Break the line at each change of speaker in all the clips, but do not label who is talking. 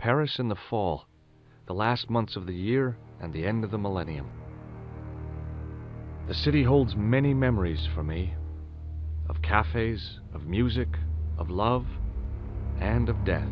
Paris in the fall, the last months of the year and the end of the millennium. The city holds many memories for me, of cafes, of music, of love, and of death.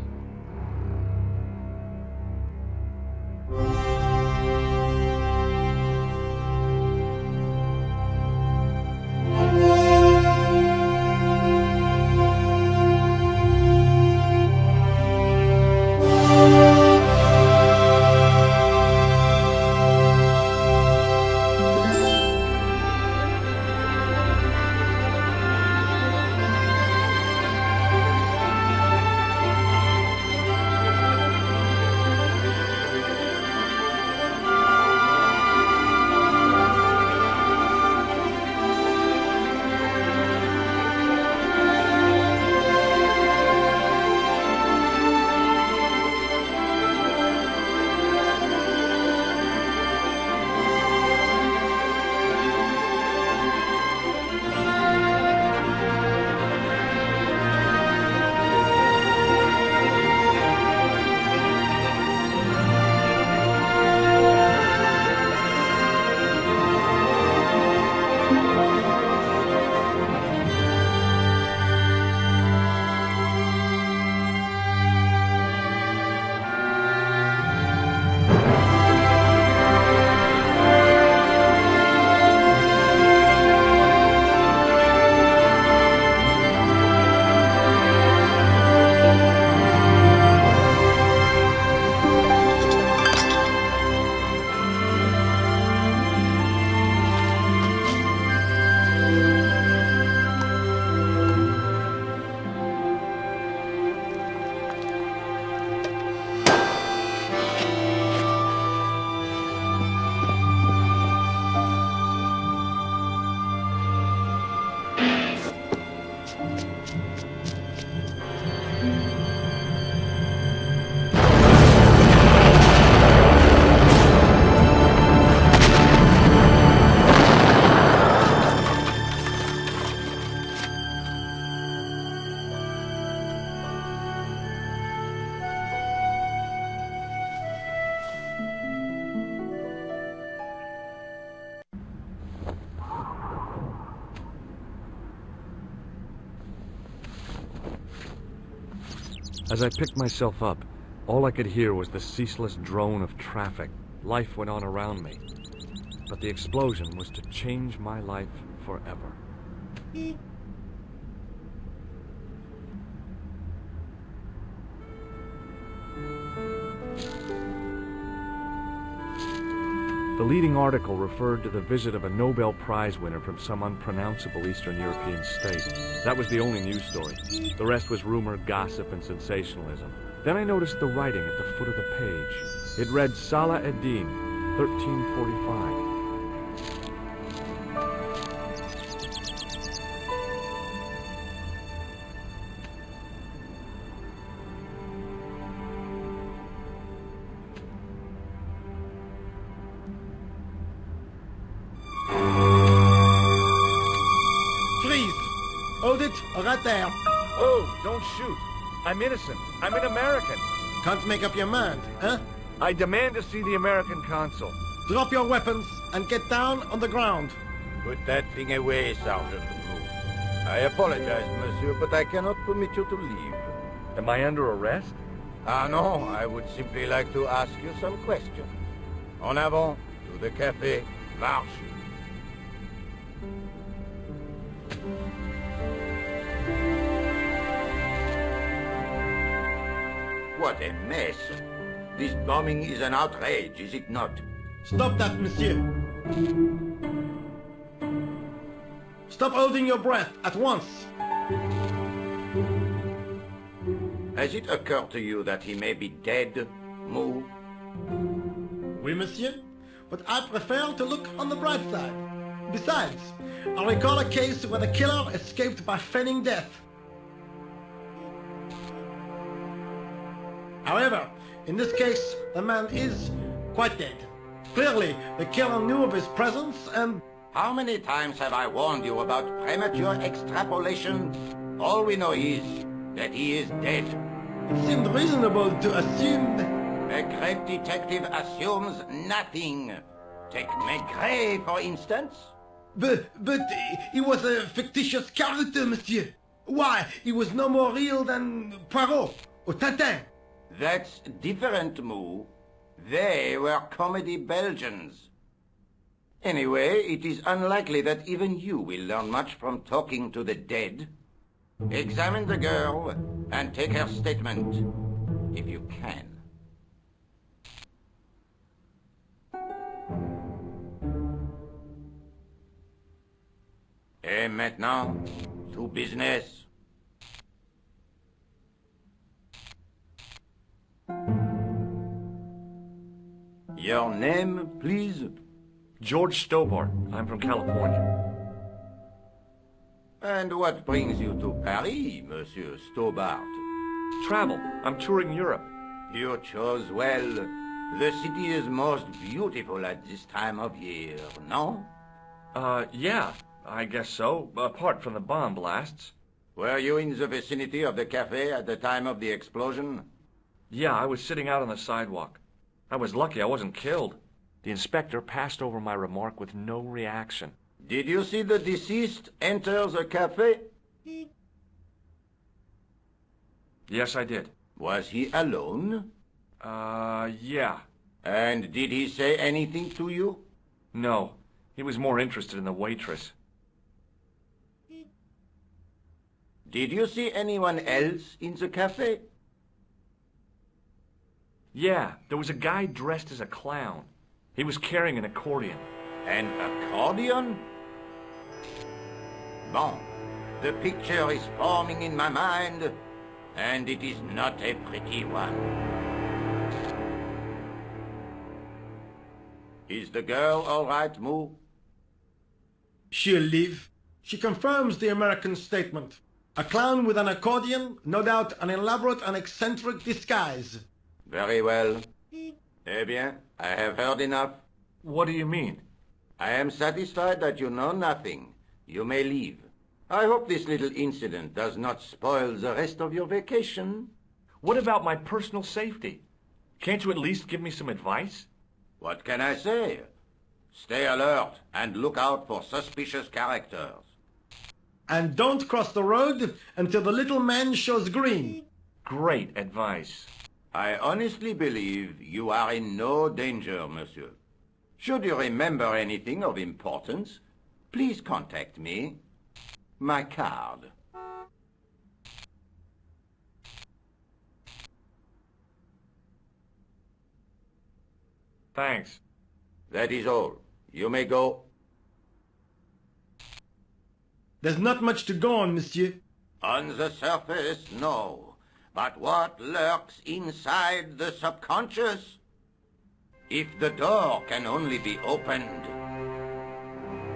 As I picked myself up, all I could hear was the ceaseless drone of traffic. Life went on around me, but the explosion was to change my life forever. The leading article referred to the visit of a Nobel Prize winner from some unpronounceable Eastern European state. That was the only news story. The rest was rumor, gossip, and sensationalism. Then I noticed the writing at the foot of the page. It read Salah ad-Din, 1345.
Hold it, right there.
Oh, don't shoot. I'm innocent. I'm an American.
Can't make up your mind, huh?
I demand to see the American consul.
Drop your weapons and get down on the ground.
Put that thing away, Sergeant. I apologize, monsieur, but I cannot permit you to leave.
Am I under arrest?
Ah, no. I would simply like to ask you some questions. En avant, to the café, marche. What a mess. This bombing is an outrage, is it not?
Stop that, monsieur. Stop holding your breath at once.
Has it occurred to you that he may be dead, Mou?
Oui, monsieur. But I prefer to look on the bright side. Besides, I recall a case where the killer escaped by feigning death. However, in this case, the man is quite dead. Clearly, the killer knew of his presence and...
How many times have I warned you about premature extrapolation? All we know is that he is dead.
It seemed reasonable to assume...
A great detective assumes nothing. Take Maigret, for instance.
But he was a fictitious character, monsieur. Why, he was no more real than Poirot or Tintin.
That's different, Moo. They were comedy Belgians. Anyway, it is unlikely that even you will learn much from talking to the dead. Examine the girl and take her statement, if you can. Et maintenant, to business. Your name, please?
George Stobart. I'm from California.
And what brings you to Paris, Monsieur Stobart?
Travel. I'm touring Europe.
You chose well. The city is most beautiful at this time of year, no?
Yeah, I guess so, apart from the bomb blasts.
Were you in the vicinity of the cafe at the time of the explosion?
Yeah, I was sitting out on the sidewalk. I was lucky I wasn't killed. The inspector passed over my remark with no reaction.
Did you see the deceased enter the cafe?
Yes, I did.
Was he alone?
Yeah.
And did he say anything to you?
No, he was more interested in the waitress.
Did you see anyone else in the cafe?
Yeah, there was a guy dressed as a clown. He was carrying an accordion.
An accordion? Bon, the picture is forming in my mind, and it is not a pretty one. Is the girl all right, Moo?
She'll live. She confirms the American statement. A clown with an accordion, no doubt an elaborate and eccentric disguise.
Very well. Eh bien, I have heard enough.
What do you mean?
I am satisfied that you know nothing. You may leave. I hope this little incident does not spoil the rest of your vacation.
What about my personal safety? Can't you at least give me some advice?
What can I say? Stay alert and look out for suspicious characters.
And don't cross the road until the little man shows green.
Great advice.
I honestly believe you are in no danger, monsieur. Should you remember anything of importance, please contact me. My card.
Thanks.
That is all. You may go.
There's not much to go on, monsieur.
On the surface, no. But what lurks inside the subconscious? If the door can only be opened.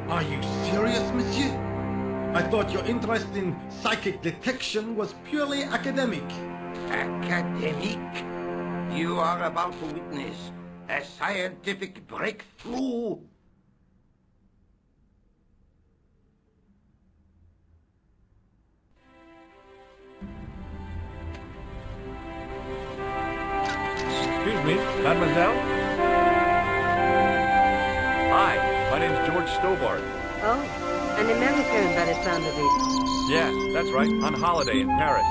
Are you serious, monsieur? I thought your interest in psychic detection was purely academic.
Academic? You are about to witness a scientific breakthrough.
Excuse me, mademoiselle? Hi, my name's George Stobart.
Oh, an American by the sound of it.
Yeah, that's right, on holiday in Paris.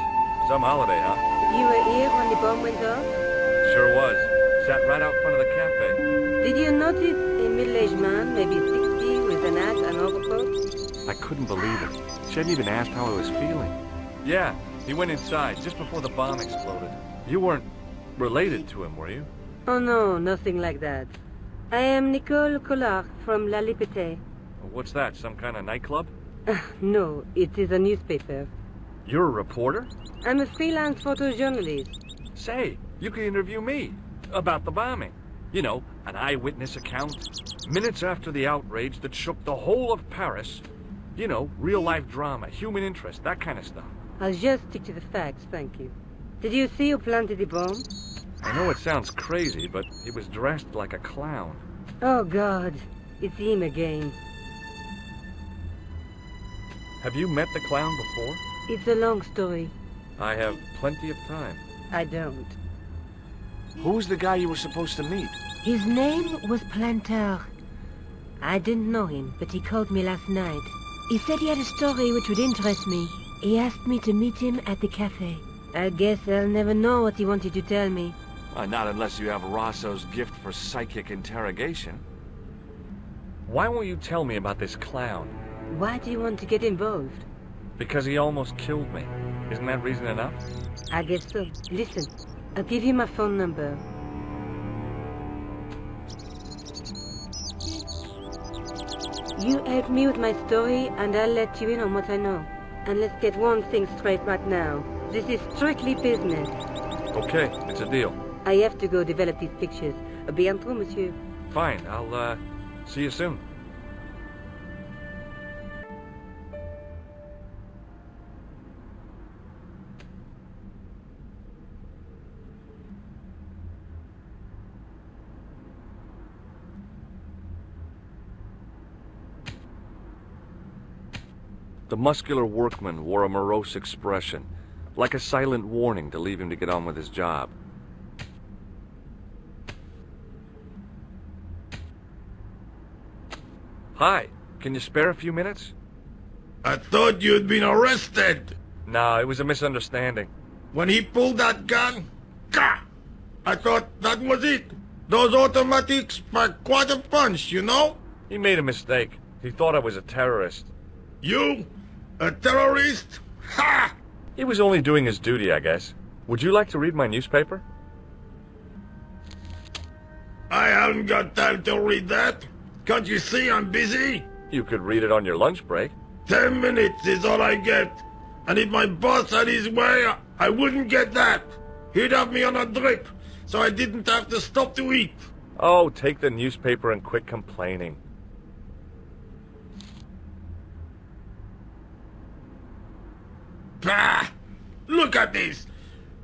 Some holiday, huh?
You were here when the bomb went off?
Sure was. Sat right out front of the cafe.
Did you notice a middle-aged man, maybe 60, with an hat and overcoat?
I couldn't believe it. She hadn't even asked how I was feeling. Yeah, he went inside just before the bomb exploded. You weren't related to him, were you?
Oh no, nothing like that. I am Nicole Collard from La Liberté.
What's that, some kind of nightclub?
No, it is a newspaper.
You're a reporter?
I'm a freelance photojournalist.
Say, you can interview me about the bombing. You know, an eyewitness account. Minutes after the outrage that shook the whole of Paris. You know, real-life drama, human interest, that kind of stuff.
I'll just stick to the facts, thank you. Did you see who planted the bomb?
I know it sounds crazy, but he was dressed like a clown.
Oh, God. It's him again.
Have you met the clown before?
It's a long story.
I have plenty of time.
I don't.
Who was the guy you were supposed to meet?
His name was Planter. I didn't know him, but he called me last night. He said he had a story which would interest me. He asked me to meet him at the cafe. I guess I'll never know what he wanted to tell me.
Not unless you have Rosso's gift for psychic interrogation. Why won't you tell me about this clown?
Why do you want to get involved?
Because he almost killed me. Isn't that reason enough?
I guess so. Listen, I'll give you my phone number. You help me with my story, and I'll let you in on what I know. And let's get one thing straight right now. This is strictly business.
Okay, it's a deal.
I have to go develop these pictures. À bientôt, monsieur.
Fine, I'll, see you soon. The muscular workman wore a morose expression, like a silent warning to leave him to get on with his job. Hi, can you spare a few minutes?
I thought you'd been arrested.
No, it was a misunderstanding.
When he pulled that gun, gah! I thought that was it. Those automatics pack quite a punch, you know?
He made a mistake. He thought I was a terrorist.
You? A terrorist? Ha!
He was only doing his duty, I guess. Would you like to read my newspaper?
I haven't got time to read that. Can't you see I'm busy?
You could read it on your lunch break.
10 minutes is all I get. And if my boss had his way, I wouldn't get that. He'd have me on a drip, so I didn't have to stop to eat.
Oh, take the newspaper and quit complaining.
Bah! Look at this!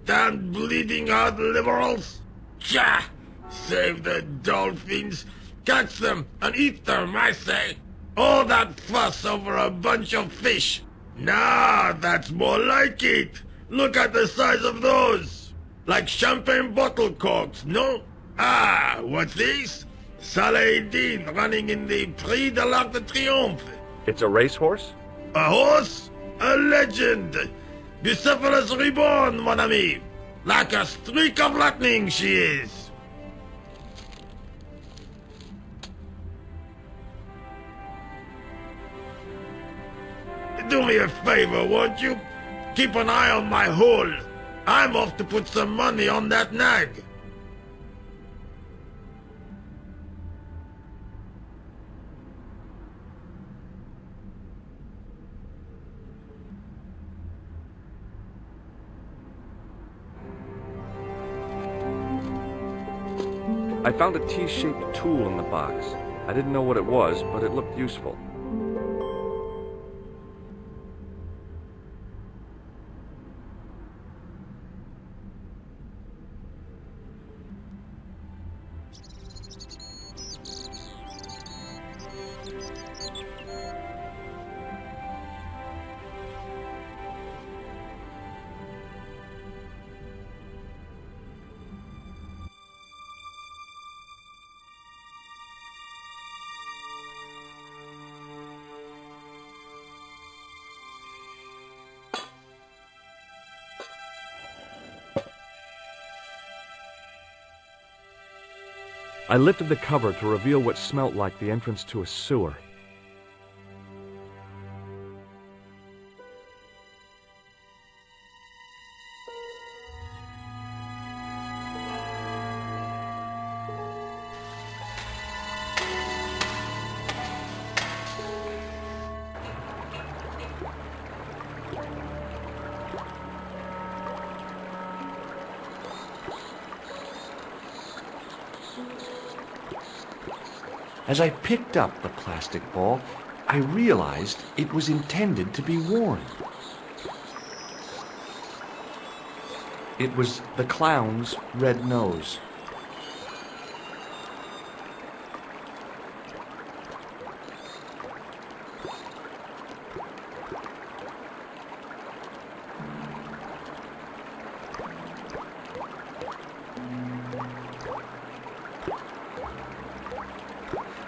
Damn bleeding heart liberals! Tcha! Save the dolphins! Catch them and eat them, I say! All that fuss over a bunch of fish! Nah, that's more like it! Look at the size of those! Like champagne bottle corks, no? Ah, what's this? Saladin running in the Prix de l'Arc de Triomphe!
It's a racehorse?
A horse? A legend! Bucephalus reborn, mon ami! Like a streak of lightning she is! Do me a favor, won't you? Keep an eye on my hole. I'm off to put some money on that nag.
I found a T-shaped tool in the box. I didn't know what it was, but it looked useful. I lifted the cover to reveal what smelt like the entrance to a sewer.
As I picked up the plastic ball, I realized it was intended to be worn. It was the clown's red nose.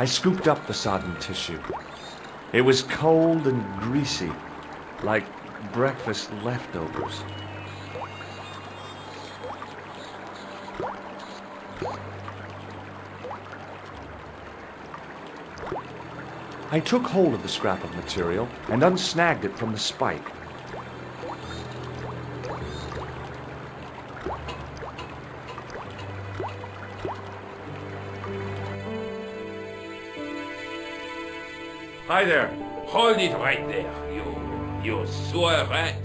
I scooped up the sodden tissue. It was cold and greasy, like breakfast leftovers. I took hold of the scrap of material and unsnagged it from the spike.
Hi there.
Hold it right there, you sewer rat.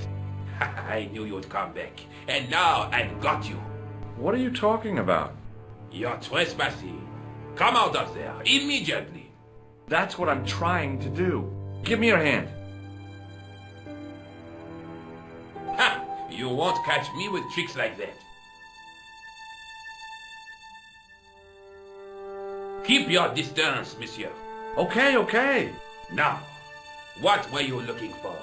I knew you'd come back, and now I've got you.
What are you talking about?
You're trespassing. Come out of there, immediately.
That's what I'm trying to do. Give me your hand.
Ha! You won't catch me with tricks like that. Keep your distance, monsieur.
Okay, okay.
Now, what were you looking for?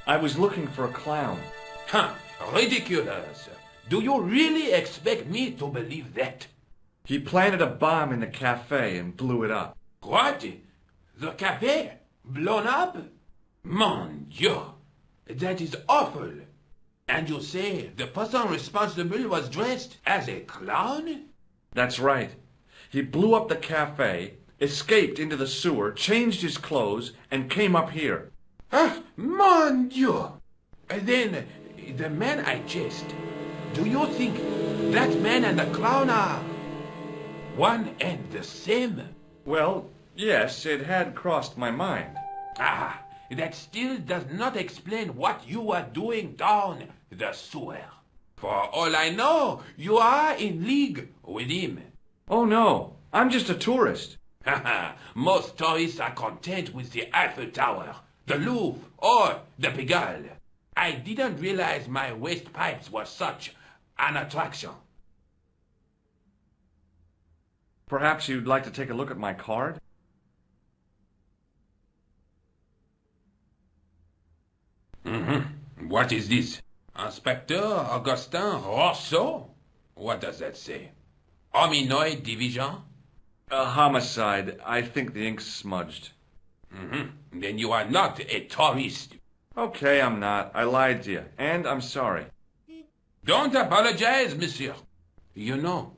I was looking for a clown.
Huh, ridiculous. Do you really expect me to believe that?
He planted a bomb in the cafe and blew it up.
What? The cafe? Blown up? Mon Dieu, that is awful. And you say the person responsible was dressed as a clown?
That's right. He blew up the cafe, escaped into the sewer, changed his clothes, and came up here.
Ah, mon Dieu! Then, the man I chased, do you think that man and the clown are one and the same?
Well, yes, it had crossed my mind.
Ah, that still does not explain what you are doing down the sewer. For all I know, you are in league with him.
Oh no, I'm just a tourist.
Haha, most tourists are content with the Eiffel Tower, the Louvre, or the Pigalle. I didn't realize my waste pipes were such an attraction.
Perhaps you'd like to take a look at my card?
Mm-hmm. What is this? Inspector Augustin Rousseau? What does that say? Hominoid Division?
A homicide. I think the ink's smudged.
Mm-hmm. Then you are not a tourist.
Okay, I'm not. I lied to you, and I'm sorry.
Don't apologize, monsieur. You know,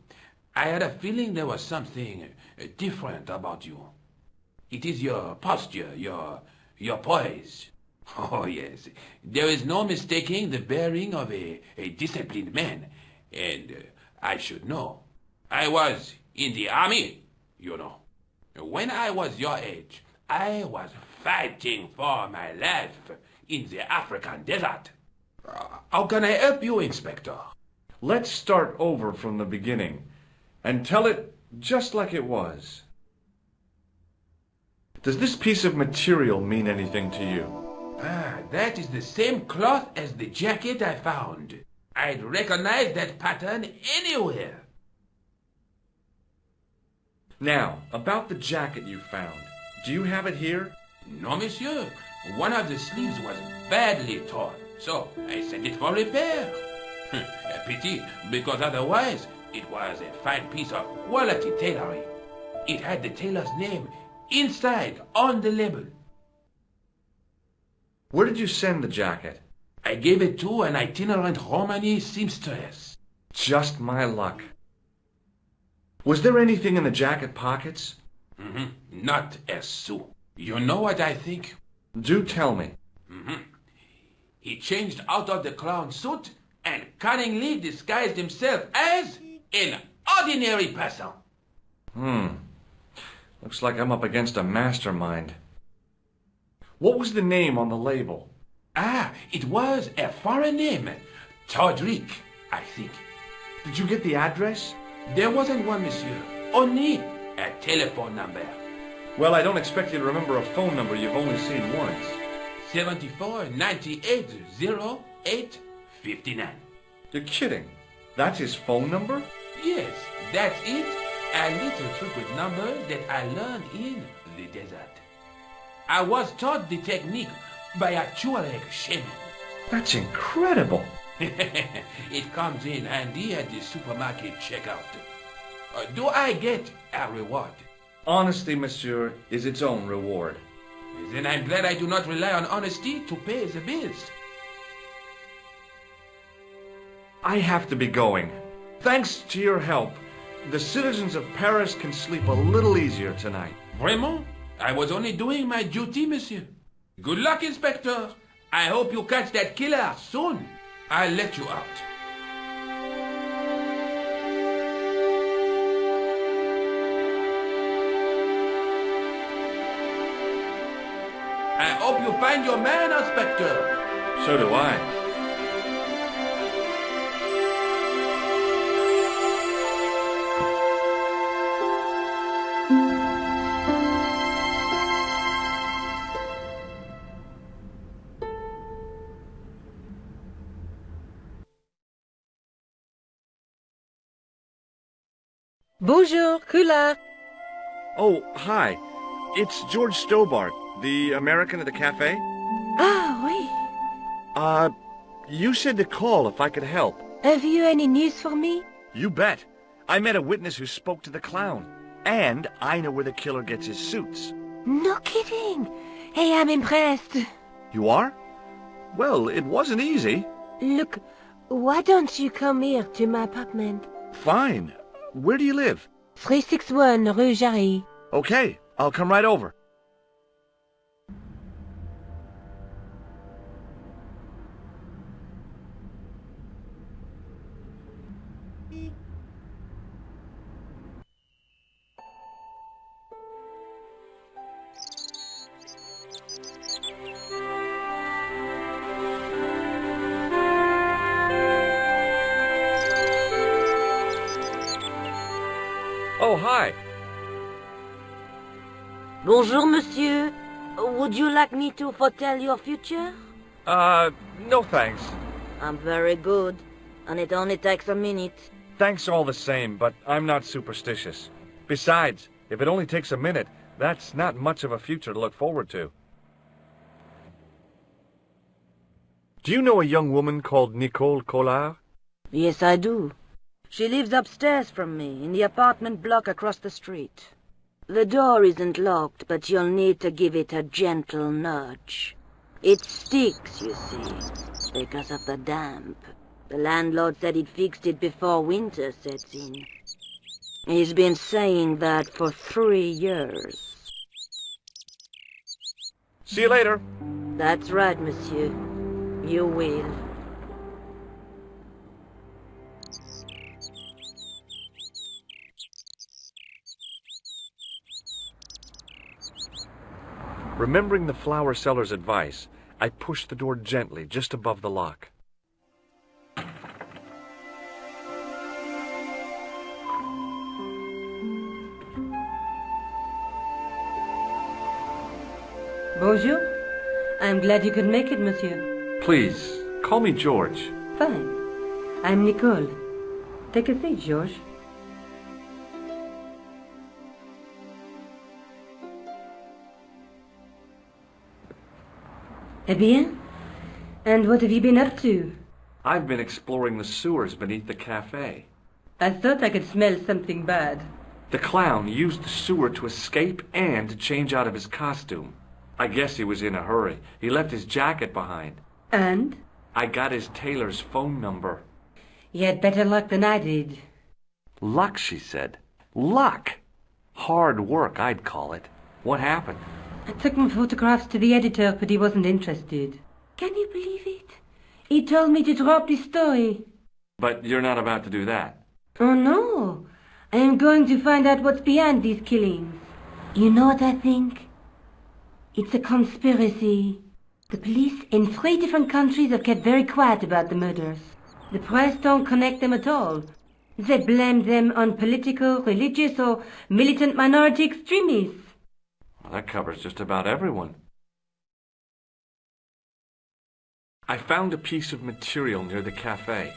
I had a feeling there was something different about you. It is your posture, your poise. Oh, yes. There is no mistaking the bearing of a disciplined man. And I should know. I was in the army, you know. When I was your age, I was fighting for my life in the African desert. How can I help you, Inspector?
Let's start over from the beginning and tell it just like it was. Does this piece of material mean anything to you?
Ah, that is the same cloth as the jacket I found. I'd recognize that pattern anywhere.
Now, about the jacket you found. Do you have it here?
No, monsieur. One of the sleeves was badly torn, so I sent it for repair. A pity, because otherwise it was a fine piece of quality tailoring. It had the tailor's name inside on the label.
Where did you send the jacket?
I gave it to an itinerant Romany seamstress.
Just my luck. Was there anything in the jacket pockets?
Not a sou. You know what I think?
Do tell me.
He changed out of the clown suit and cunningly disguised himself as an ordinary person.
Looks like I'm up against a mastermind. What was the name on the label?
Ah, it was a foreign name. Todrick, I think.
Did you get the address?
There wasn't one, monsieur. Only a telephone number.
Well, I don't expect you to remember a phone number you've only seen once.
74 98 08 59.
You're kidding. That's his phone number?
Yes, that's it. A little trick with numbers that I learned in the desert. I was taught the technique by a Tuareg shaman.
That's incredible.
It comes in handy at the supermarket checkout. Do I get a reward?
Honesty, monsieur, is its own reward.
Then I'm glad I do not rely on honesty to pay the bills.
I have to be going. Thanks to your help, the citizens of Paris can sleep a little easier tonight.
Vraiment? I was only doing my duty, monsieur. Good luck, Inspector. I hope you catch that killer soon. I'll let you out. I hope you find your man, Inspector.
So do I.
Bonjour, Kula.
Oh, hi. It's George Stobart, the American at the cafe.
Ah, oui.
You said to call if I could help.
Have you any news for me?
You bet. I met a witness who spoke to the clown. And I know where the killer gets his suits.
No kidding. Hey, I'm impressed.
You are? Well, it wasn't easy.
Look, why don't you come here to my apartment?
Fine. Where do you live?
361 Rue Jarry.
Okay, I'll come right over. Oh, hi.
Bonjour, monsieur. Would you like me to foretell your future?
No thanks.
I'm very good, and it only takes a minute.
Thanks all the same, but I'm not superstitious. Besides, if it only takes a minute, that's not much of a future to look forward to. Do you know a young woman called Nicole Collard?
Yes, I do. She lives upstairs from me, in the apartment block across the street. The door isn't locked, but you'll need to give it a gentle nudge. It sticks, you see, because of the damp. The landlord said he'd fixed it before winter sets in. He's been saying that for 3 years.
See you later.
That's right, monsieur. You will.
Remembering the flower seller's advice, I pushed the door gently just above the lock.
Bonjour. I'm glad you could make it, monsieur.
Please, call me George.
Fine. I'm Nicole. Take a seat, George. Eh bien? And what have you been up to?
I've been exploring the sewers beneath the cafe.
I thought I could smell something bad.
The clown used the sewer to escape and to change out of his costume. I guess he was in a hurry. He left his jacket behind.
And?
I got his tailor's phone number.
You had better luck than I did.
Luck, she said. Luck! Hard work, I'd call it. What happened?
I took my photographs to the editor, but he wasn't interested. Can you believe it? He told me to drop this story.
But you're not about to do that.
Oh, no. I am going to find out what's behind these killings. You know what I think? It's a conspiracy. The police in 3 different countries have kept very quiet about the murders. The press don't connect them at all. They blame them on political, religious, or militant minority extremists.
Well, that covers just about everyone. I found a piece of material near the cafe.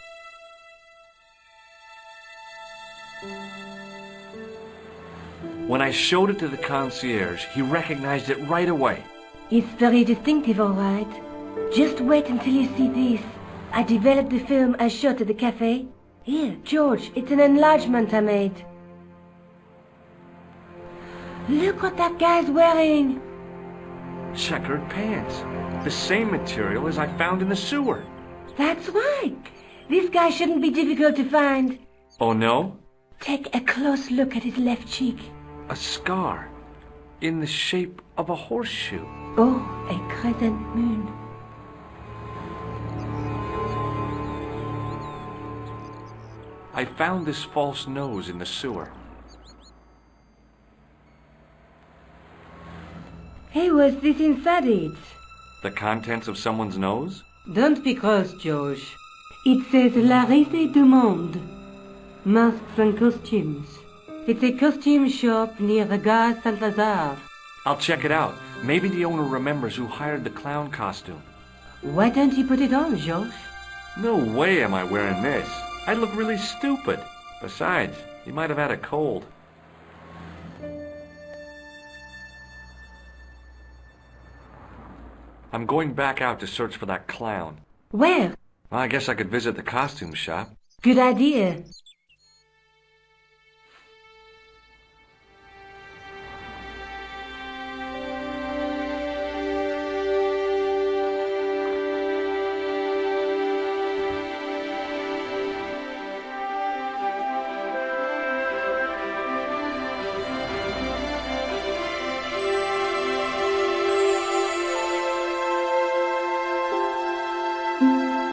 When I showed it to the concierge, he recognized it right away.
It's very distinctive, all right. Just wait until you see this. I developed the film I shot at the cafe. Here, George, it's an enlargement I made.
Look what that guy's wearing.
Checkered pants. The same material as I found in the sewer.
That's right. This guy shouldn't be difficult to find.
Oh, no?
Take a close look at his left cheek.
A scar. In the shape of a horseshoe.
Oh, a crescent moon.
I found this false nose in the sewer.
Hey, what's this inside it?
The contents of someone's nose?
Don't be cross, George. It says La Risée du Monde. Masks and costumes. It's a costume shop near the Gare Saint-Lazare.
I'll check it out. Maybe the owner remembers who hired the clown costume.
Why don't you put it on, George?
No way am I wearing this. I'd look really stupid. Besides, he might have had a cold. I'm going back out to search for that clown.
Where?
Well, I guess I could visit the costume shop.
Good idea.